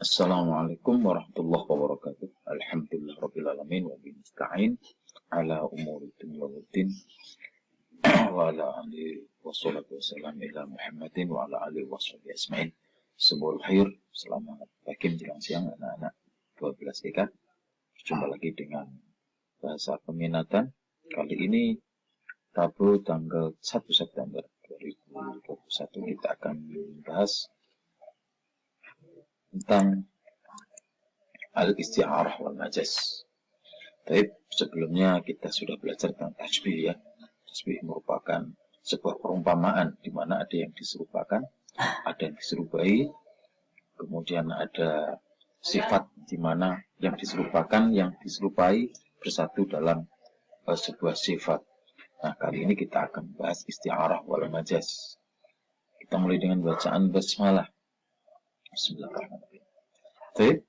Assalamualaikum warahmatullahi wabarakatuh. Alhamdulillah rabbil alamin wa bihi nasta'in ala umuri dunya waddin wa ala alihi wassalatu wassalamu ila Muhammadin wa ala alihi washabihi asma'in. Sebuah khair, selamat pagi menjelang siang anak-anak 12 TK. Berjumpa lagi dengan bahasa peminatan. Kali ini Rabu tanggal 1 September 2021 kita akan membahas tentang al-isti'arah wal majaz. Tapi sebelumnya kita sudah belajar tentang tasbih ya. Tasbih merupakan sebuah perumpamaan di mana ada yang diserupakan, ada yang diserupai, kemudian ada sifat di mana yang diserupakan, yang diserupai bersatu dalam sebuah sifat. Nah, kali ini kita akan bahas isti'arah wal majaz. Kita mulai dengan bacaan basmalah. Bismillahirrahmanirrahim. Baik,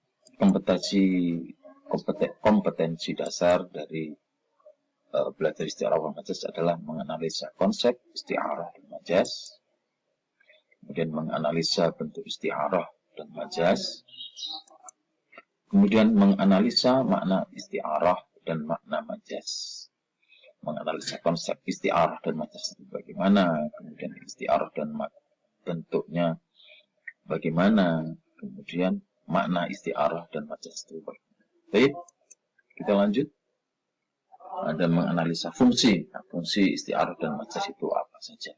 kompetensi dasar dari belajar isti'arah wal majaz adalah menganalisa konsep isti'arah dan majaz, kemudian menganalisa bentuk isti'arah dan majaz, kemudian menganalisa makna isti'arah dan makna majaz, menganalisa konsep isti'arah dan majaz itu bagaimana, kemudian isti'arah dan bentuknya bagaimana, kemudian makna isti'arah dan majaz itu bagaimana. Baik, kita lanjut. Ada menganalisa fungsi. Nah, fungsi isti'arah dan majaz itu apa saja.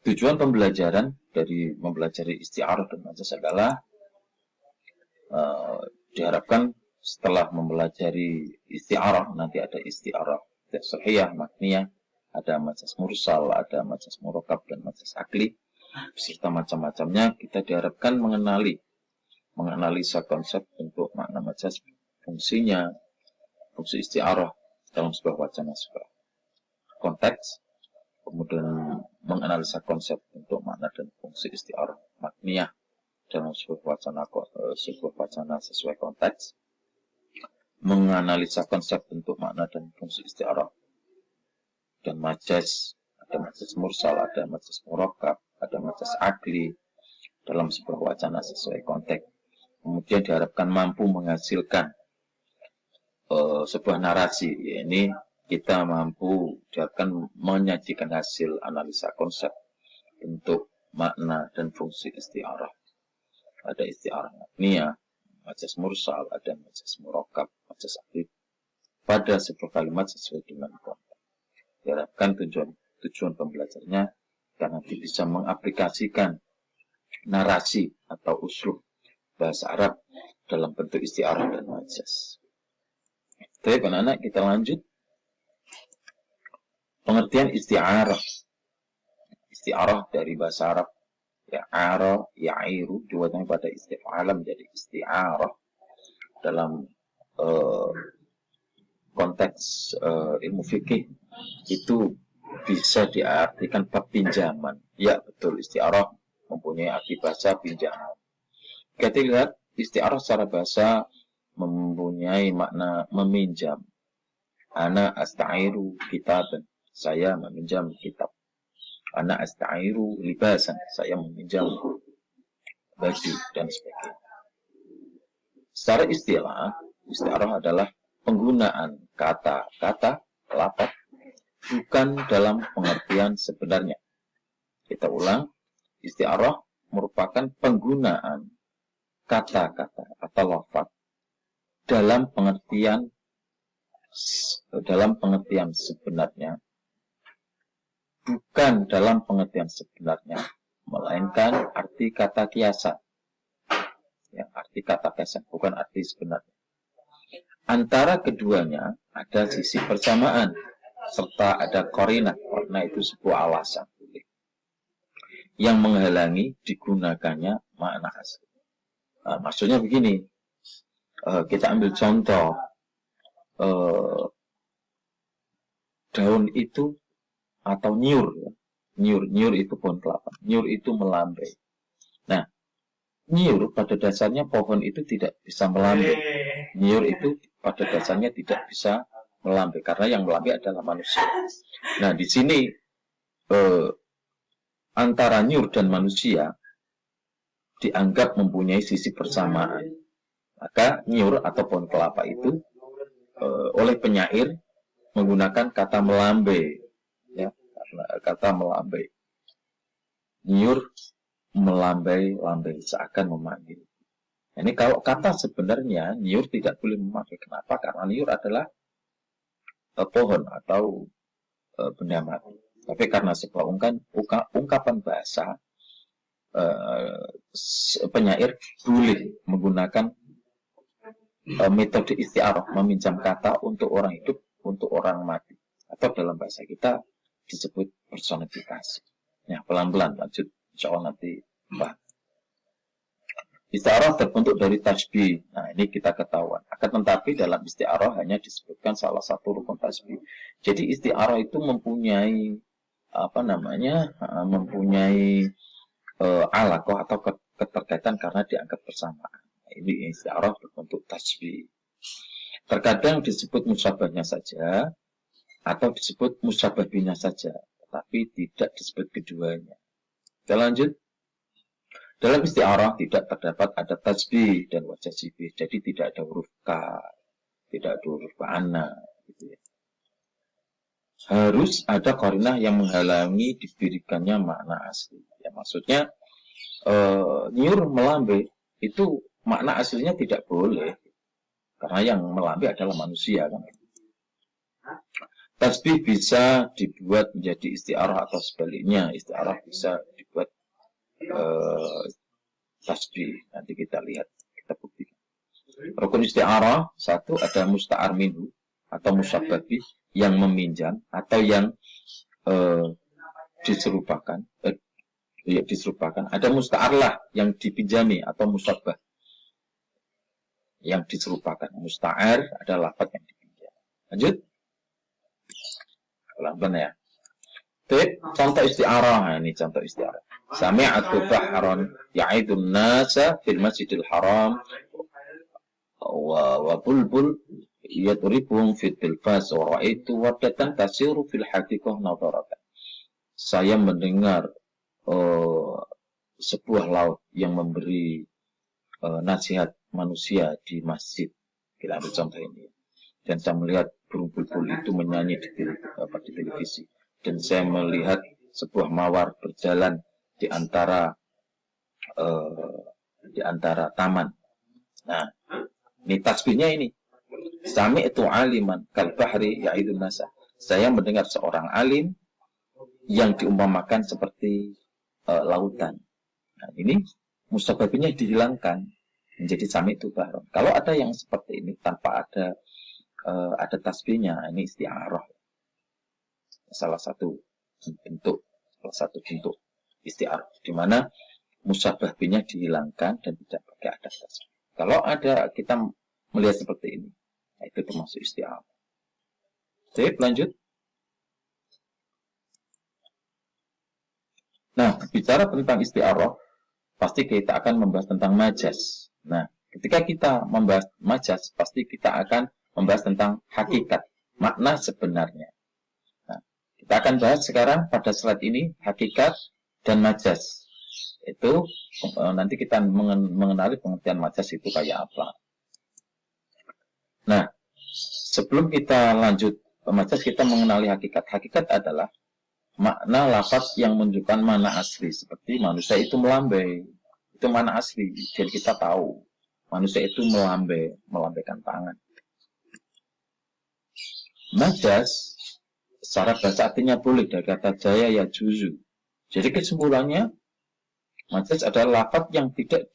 Tujuan pembelajaran dari mempelajari isti'arah dan majaz adalah diharapkan setelah mempelajari isti'arah, nanti ada isti'arah sahihah, makniyah, ada majaz mursal, ada majaz murakkab dan majaz akli, serta macam-macamnya. Kita diharapkan menganalisa konsep bentuk makna majaz, fungsinya, fungsi isti'arah dalam sebuah wacana, sebuah konteks, kemudian menganalisa konsep bentuk makna dan fungsi isti'arah makniyah dalam sebuah wacana sesuai konteks, menganalisa konsep bentuk makna dan fungsi isti'arah dan majaz, ada majaz mursal, ada majaz murakkab, ada majaz akli dalam sebuah wacana sesuai konteks. Kemudian diharapkan mampu menghasilkan sebuah narasi, yakni kita mampu diharapkan menyajikan hasil analisa konsep bentuk makna dan fungsi isti'arah. Ada isti'arah makniyah, majaz mursal, ada majaz murakkab, majaz akli pada sebuah kalimat sesuai dengan konteks. Diharapkan tujuan pembelajarnya kita nanti bisa mengaplikasikan narasi atau uslub bahasa Arab dalam bentuk isti'arah dan majaz. Baik anak-anak, kita lanjut. Pengertian isti'arah. Isti'arah dari bahasa Arab ya'ara, ya'iru, dibuatnya pada istif'alam menjadi isti'arah dalam konteks ilmu fikih itu bisa diartikan pinjaman. Ya betul, isti'arah mempunyai arti bahasa pinjaman. Kita lihat isti'arah secara bahasa mempunyai makna meminjam. Ana asta'iru kitaban, saya meminjam kitab. Ana asta'iru libasan, saya meminjam baju dan sebagainya. Secara istilah, isti'arah adalah penggunaan kata-kata lafaz bukan dalam pengertian sebenarnya. Kita ulang, isti'arah merupakan penggunaan kata-kata atau lafaz dalam pengertian sebenarnya, bukan dalam pengertian sebenarnya, melainkan arti kata kiasan. Ya, arti kata kiasan, bukan arti sebenarnya. Antara keduanya ada sisi persamaan serta ada qarinah. Qarinah itu sebuah alasan yang menghalangi digunakannya makna asli. Nah, maksudnya begini, kita ambil contoh, daun itu atau nyur, nyur itu pohon kelapa, nyur itu melambai. Nah, nyur pada dasarnya pohon itu tidak bisa melambai. Nyur itu pada dasarnya tidak bisa melambai karena yang melambai adalah manusia. Nah, di sini antara nyur dan manusia dianggap mempunyai sisi persamaan. Maka nyur atau pohon kelapa itu oleh penyair menggunakan kata melambai, ya, kata melambai. Nyur melambai-lambai seakan memanggil. Ini kalau kata sebenarnya nyur tidak boleh memakai. Kenapa? Karena nyur adalah pohon atau benda mati. Tapi karena sebuah ungkapan bahasa, penyair boleh menggunakan metode isti'arah, meminjam kata untuk orang hidup, untuk orang mati. Atau dalam bahasa kita disebut personifikasi. Ya, pelan-pelan lanjut. Insya Allah nanti bahas. Isti'arah terbentuk dari tasbih. Nah, ini kita ketahuan. Akan tetapi dalam isti'arah hanya disebutkan salah satu rukun tasbih. Jadi isti'arah itu mempunyai mempunyai alaqah atau keterkaitan karena dianggap bersamaan. Ini isti'arah berbentuk tasbih. Terkadang disebut musyabahnya saja atau disebut musyabah bihnya saja, tetapi tidak disebut keduanya. Kita lanjut. Dalam isti'arah tidak terdapat ada tasbih dan wajah sibih, jadi tidak ada huruf K, tidak ada huruf ana, gitu ya. Harus ada qarinah yang menghalangi diberikannya makna asli. Ya, maksudnya nyur melambai itu makna aslinya tidak boleh, karena yang melambai adalah manusia, kan. Tasbih bisa dibuat menjadi isti'arah atau sebaliknya, isti'arah bisa dibuat tasbih. Nanti kita lihat, kita buktikan. Rukun isti'arah satu ada musta'ar minhu atau musyabbah bih yang meminjam atau yang diserupakan. Diserupakan. Ada musta'ar lah yang dipinjami atau musyabbah yang diserupakan. Musta'ar adalah lafaz yang dipinjam. Lanjut. Pelan-pelan ya. Contoh isti'arah. Nah, ini contoh isti'arah. Sami'atu bahran ya'idun nasa fil masjidil haram wa bulbul yatribum fil tilfas wa ra'aitu wadatan tasiru fil haqiqah nadaratan. Saya mendengar sebuah laut yang memberi nasihat manusia di masjid. Kita ambil contoh ini. Dan saya melihat burung bulbul itu menyanyi di televisi. Dan saya melihat sebuah mawar berjalan di antara taman. Nah, ini tasbihnya ini. Sami itu aliman kal bahri ya'idun nasa. Saya mendengar seorang alim yang diumpamakan seperti lautan. Nah, ini musababnya dihilangkan menjadi sami itu bahron. Kalau ada yang seperti ini tanpa ada tasbihnya, ini isti'arah. Salah satu bentuk isti'arah, di mana musyabah bihnya dihilangkan dan tidak pakai ada tasbih. Kalau ada kita melihat seperti ini, itu termasuk isti'arah. Oke, lanjut. Nah, bicara tentang isti'arah, pasti kita akan membahas tentang majas. Nah, ketika kita membahas majas, pasti kita akan membahas tentang hakikat, makna sebenarnya. Nah, kita akan bahas sekarang pada slide ini, hakikat dan majas. Itu nanti kita mengenali pengertian majas itu kayak apa. Nah, sebelum kita lanjut ke majas, kita mengenali hakikat. Hakikat adalah makna lafaz yang menunjukkan makna asli, seperti manusia itu melambai, itu makna asli. Jadi kita tahu manusia itu melambaikan tangan. Majas secara bahasa artinya boleh dari kata jaya ya juzu. Jadi kesimpulannya majas adalah lafaz yang tidak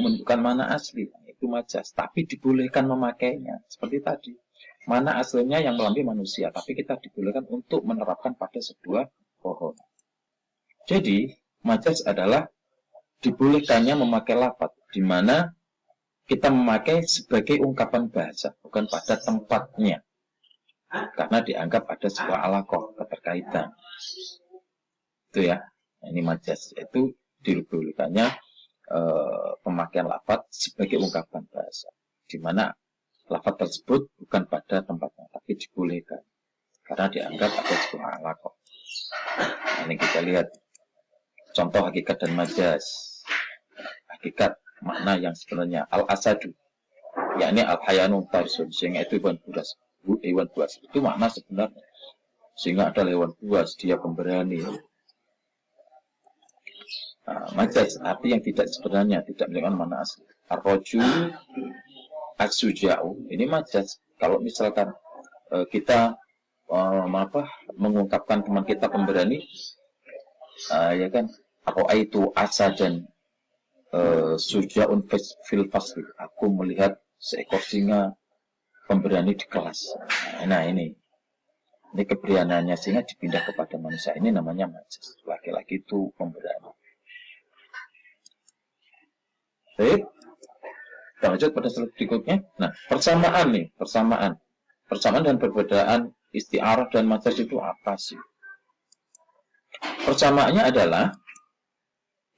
menunjukkan makna asli, itu majas, tapi dibolehkan memakainya seperti tadi. Mana aslinya yang melambai manusia, tapi kita dibolehkan untuk menerapkan pada sebuah pohon. Jadi, majas adalah dibolehkannya memakai lafaz, di mana kita memakai sebagai ungkapan bahasa, bukan pada tempatnya. Karena dianggap ada sebuah alaqah, keterkaitan. Itu ya, ini majas. Itu dibolehkannya pemakaian lafaz sebagai ungkapan bahasa, di mana lafaz tersebut bukan pada tempatnya, tapi dibolehkan karena dianggap ada sebuah alaqah. Ini kita lihat contoh hakikat dan majas. Hakikat makna yang sebenarnya al-asadu, yakni al-hayanu tarsun, sehingga itu hewan buas. Itu makna sebenarnya. Sehingga ada hewan buas, dia pemberani. Majas, arti yang tidak sebenarnya, tidak menunjukkan makna asli. Ar-roju, as-suja'u, ini majas. Kalau misalkan kita mengungkapkan teman kita pemberani, ya kan, itu asa dan suja'un fil fasli. Aku melihat seekor singa pemberani di kelas. Nah ini keberaniannya singa dipindah kepada manusia. Ini namanya majas. Laki-laki itu pemberani. Baik, kita lanjut pada slide berikutnya. Nah, persamaan dan perbedaan isti'arah dan majas itu apa sih? Persamaannya adalah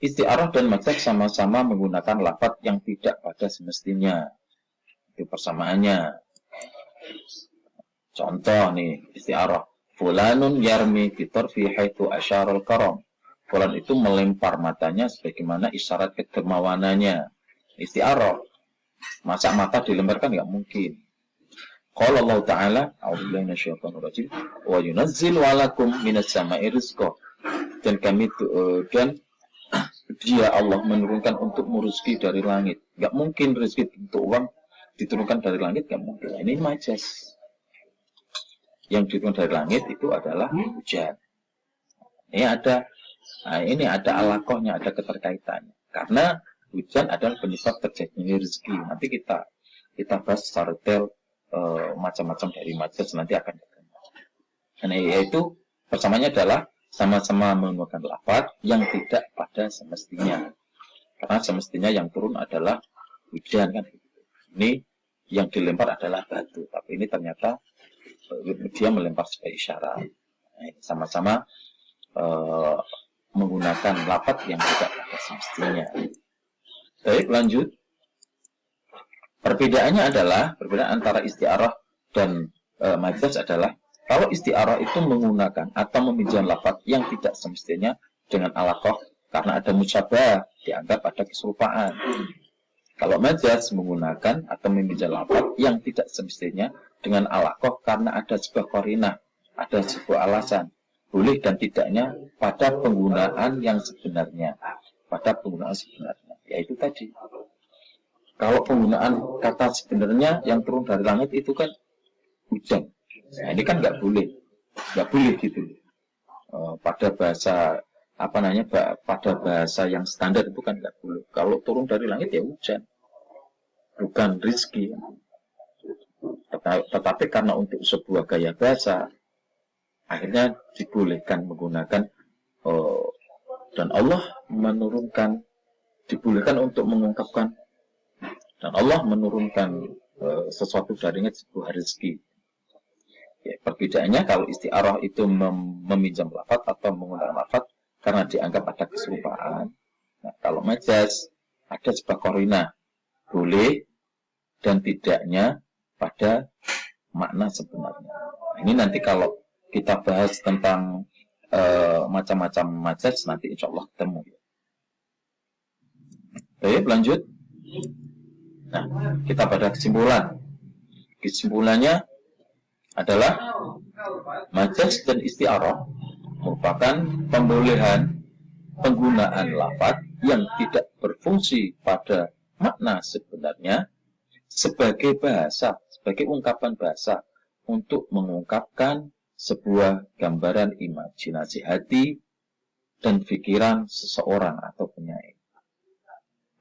isti'arah dan majas sama-sama menggunakan lafaz yang tidak pada semestinya. Itu persamaannya. Contoh nih, isti'arah. Fulanun yarmi bitarfi haitsu asyarul karam. Fulan itu melempar matanya sebagaimana isyarat kedermawanannya. Isti'arah. Masa mata dilemparkan nggak mungkin. Qala Allah Ta'ala, a'udzubillahi minasyaitonir rajim, wa yunazzilu 'alakum minas sama'i rizqa. Dan dia Allah menurunkan untuk rezeki dari langit. Nggak mungkin rezeki untuk uang diturunkan dari langit, nggak mungkin. Ini majas. Yang diturunkan dari langit itu adalah hujan. Ini ada alakohnya, ada keterkaitannya. Karena hujan adalah penyebab terjadinya rezeki. Nanti kita bahas secara detail macam-macam dari majas nanti akan datang. Nah, yaitu persamaannya adalah sama-sama menggunakan lafaz yang tidak pada semestinya. Karena semestinya yang turun adalah hujan kan. Ini yang dilempar adalah batu, tapi ini ternyata dia melempar sebagai isyarat. Nah, sama-sama menggunakan lafaz yang tidak pada semestinya. Baik, lanjut. Perbedaan antara isti'arah dan majas adalah kalau isti'arah itu menggunakan atau meminjam lafaz yang tidak semestinya dengan alaqah karena ada musyabah, dianggap ada keserupaan. Kalau majas menggunakan atau meminjam lafaz yang tidak semestinya dengan alaqah karena ada sebuah qarinah, ada sebuah alasan, boleh dan tidaknya pada penggunaan yang sebenarnya. Yaitu tadi. Kalau penggunaan kata sebenarnya yang turun dari langit itu kan hujan. Nah, ini kan nggak boleh gitu. Pada bahasa pada bahasa yang standar itu kan nggak boleh. Kalau turun dari langit ya hujan, bukan rizki. Tetapi karena untuk sebuah gaya bahasa, akhirnya dibolehkan menggunakan dan Allah menurunkan, dibolehkan untuk mengungkapkan. Dan Allah menurunkan sesuatu darinya sebuah rezeki. Ya, perbedaannya kalau isti'arah itu meminjam lafaz atau menggunakan lafaz karena dianggap ada keserupaan. Nah, kalau majas ada sebuah qarinah, boleh dan tidaknya pada makna sebenarnya. Nah, ini nanti kalau kita bahas tentang macam-macam majas nanti insya Allah ketemu. Baik, lanjut. Nah, kita pada kesimpulan. Kesimpulannya adalah majas dan isti'arah merupakan pembolehan penggunaan lafaz yang tidak berfungsi pada makna sebenarnya sebagai bahasa, sebagai ungkapan bahasa untuk mengungkapkan sebuah gambaran imajinasi hati dan pikiran seseorang atau penyair.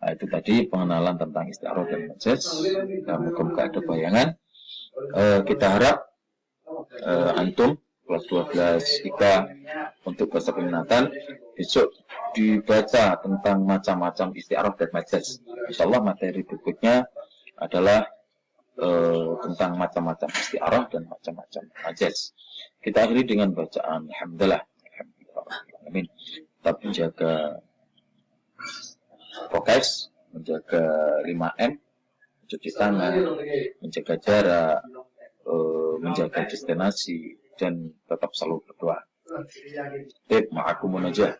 Nah, itu tadi pengenalan tentang isti'arah dan majas. Mudah-mudahan ada bayangan. Kita harap antum kelas 12 IKA untuk bahasa peminatan besok dibaca tentang macam-macam isti'arah dan majas. Insyaallah materi berikutnya adalah tentang macam-macam isti'arah dan macam-macam majas. Kita akhiri dengan bacaan alhamdulillah. Amin. Tetap menjaga prokes, menjaga 5M, mencuci tangan, menjaga jarak, menjaga destinasi, dan tetap selalu berdoa. Ma'akumun aja.